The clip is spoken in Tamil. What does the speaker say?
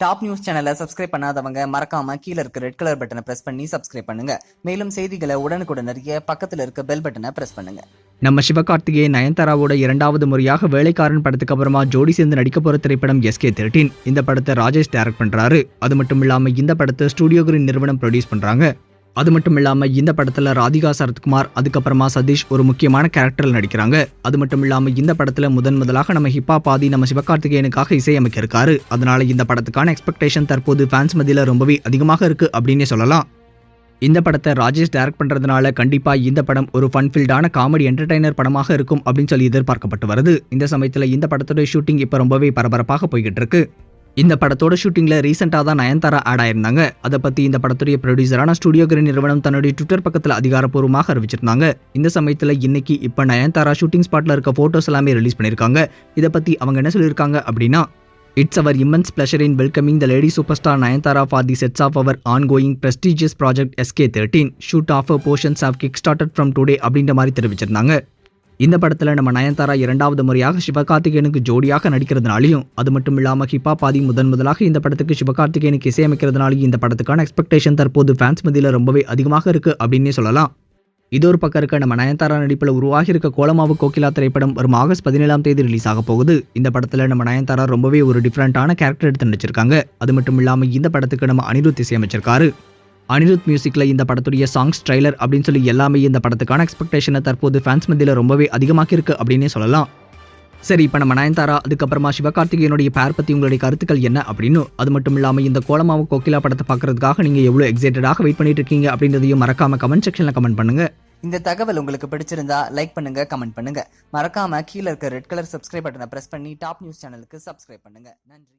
டாப் நியூஸ் சேனலை சப்ஸ்கிரைப் பண்ணாதவங்க மறக்காம கீழ இருக்க ரெட் கலர் பட்டனை பிரஸ் பண்ணி சப்ஸ்கிரைப் பண்ணுங்க. மேலும் செய்திகளை உடனுக்குடன் அறிய பக்கத்துல இருக்க பெல் பட்டனை பிரஸ் பண்ணுங்க. நம்ம சிவகார்த்திகேயன் நயன்தாராவோட இரண்டாவது முறையாக வேலைக்காரன் படத்துக்கு அப்புறமா ஜோடி சேர்ந்து நடிக்க போற திரைப்படம் SK13. இந்த படத்தை ராஜேஷ் டைரக்ட் பண்றாரு. அது மட்டும் இல்லாம இந்த படத்தை ஸ்டுடியோ கிரீன் நிறுவனம் ப்ரொடியூஸ் பண்றாங்க. அது மட்டும் இல்லாம இந்த படத்துல ராதிகா சரத்குமார் அதுக்கப்புறமா சதீஷ் ஒரு முக்கியமான கேரக்டர்ல நடிக்கிறாங்க. அது மட்டும் இல்லாம இந்த படத்துல முதலாக நம்ம ஹிப்ஹாப் ஆதி நம்ம சிவகார்த்திகேயனுக்காக இசையமைக்க இருக்காரு. அதனால இந்த படத்துக்கான எக்ஸ்பெக்டேஷன் தற்போது ஃபேன்ஸ் மத்தியில ரொம்பவே அதிகமாக இருக்கு அப்படின்னே சொல்லலாம். இந்த படத்தை ராஜேஷ் டைரக்ட் பண்றதுனால கண்டிப்பா இந்த படம் ஒரு ஃபன்ஃபில்டான காமெடி என்டர்டைனர் படமாக இருக்கும் அப்படின்னு சொல்லி எதிர்பார்க்கப்பட்டு வருது. இந்த சமயத்துல இந்த படத்தோட ஷூட்டிங் இப்ப ரொம்பவே பரபரப்பாக போய்கிட்டு இருக்கு. இந்த படத்தோட ஷூட்டிங்ல ரீசெண்டாக தான் நயன்தாரா ஆட் ஆயிருந்தாங்க. அதை பத்தி இந்த படத்துடைய ப்ரொடியூசரான ஸ்டுடியோ கிரீன் நிறுவனம் தன்னுடைய ட்விட்டர் பக்கத்தில் அதிகாரப்பூர்வமாக அறிவிச்சிருந்தாங்க. இந்த சமயத்தில் இன்னைக்கு இப்ப நயன்தாரா ஷூட்டிங் ஸ்பாட்ல இருக்க போட்டோஸ் எல்லாமே ரிலீஸ் பண்ணிருக்காங்க. இதை பத்தி அவங்க என்ன சொல்லியிருக்காங்க அப்படின்னா, It's our immense pleasure in welcoming the lady superstar Nayanthara for the sets of our ongoing prestigious project SK13. Shoot of portions have kickstarted from today அப்படின்ற மாதிரி தெரிவிச்சிருந்தாங்க. இந்த படத்துல நம்ம நயன்தாரா இரண்டாவது முறையாக சிவகார்த்திகேயனுக்கு ஜோடியாக நடிக்கிறதுனாலையும் அது மட்டும் இல்லாம ஹிப்ஹாப் ஆதி முதலாக இந்த படத்துக்கு சிவகார்த்திகேயனுக்கு இசையமைக்கிறதுனாலையும் இந்த படத்துக்கான எக்ஸ்பெக்டேஷன் தற்போது ஃபேன்ஸ் மத்தியில ரொம்பவே அதிகமாக இருக்கு அப்படின்னே சொல்லலாம். இது ஒரு பக்கம் இருக்க நம்ம நயன்தாரா நடிப்பில் உருவாகி இருக்க கோலமாவு கோகிலா திரைப்படம் வரும் ஆகஸ்ட் 17 ரிலீஸ் ஆக போகுது. இந்த படத்துல நம்ம நயன்தாரா ரொம்பவே ஒரு டிஃபரெண்டான கேரக்டர் எடுத்து நடிச்சிருக்காங்க. அது மட்டும் இல்லாம இந்த படத்துக்கு நம்ம அனிருத் இசையமைச்சிருக்காரு. அனிருத் மியூசிக்ல இந்த படத்துடைய சாங்ஸ் ட்ரைலர் அப்படின்னு சொல்லி எல்லாமே இந்த படத்துக்கான எக்ஸ்பெக்டேஷனை தற்போது ஃபேன்ஸ் மத்தியில ரொம்பவே அதிகமாக இருக்கு அப்படின்னே சொல்லலாம். சரி, இப்போ நம்ம நயன்தாரா அதுக்கப்புறமா சிவகார்த்திகேயனுடைய பேர் பத்தி உங்களுடைய கருத்துக்கள் என்ன அப்படின்னு, அது மட்டும் இல்லாம இந்த கோலமாவு கோகிலா படத்தை பார்க்கறதுக்காக நீங்க எவ்வளவு எக்ஸைட்டடாக வெயிட் பண்ணிட்டு இருக்கீங்க அப்படின்றதையும் மறக்காம கமெண்ட் செக்ஷன்ல கமெண்ட் பண்ணுங்க. இந்த தகவல் உங்களுக்கு பிடிச்சிருந்தா லைக் பண்ணுங்க, கமெண்ட் பண்ணுங்க. மறக்காம கீழ இருக்க ரெட் கலர் சப்ஸ்கிரைப் பட்டனை பிரஸ் பண்ணி டாப் நியூஸ் சேனலுக்கு சப்ஸ்கிரைப் பண்ணுங்க. நன்றி.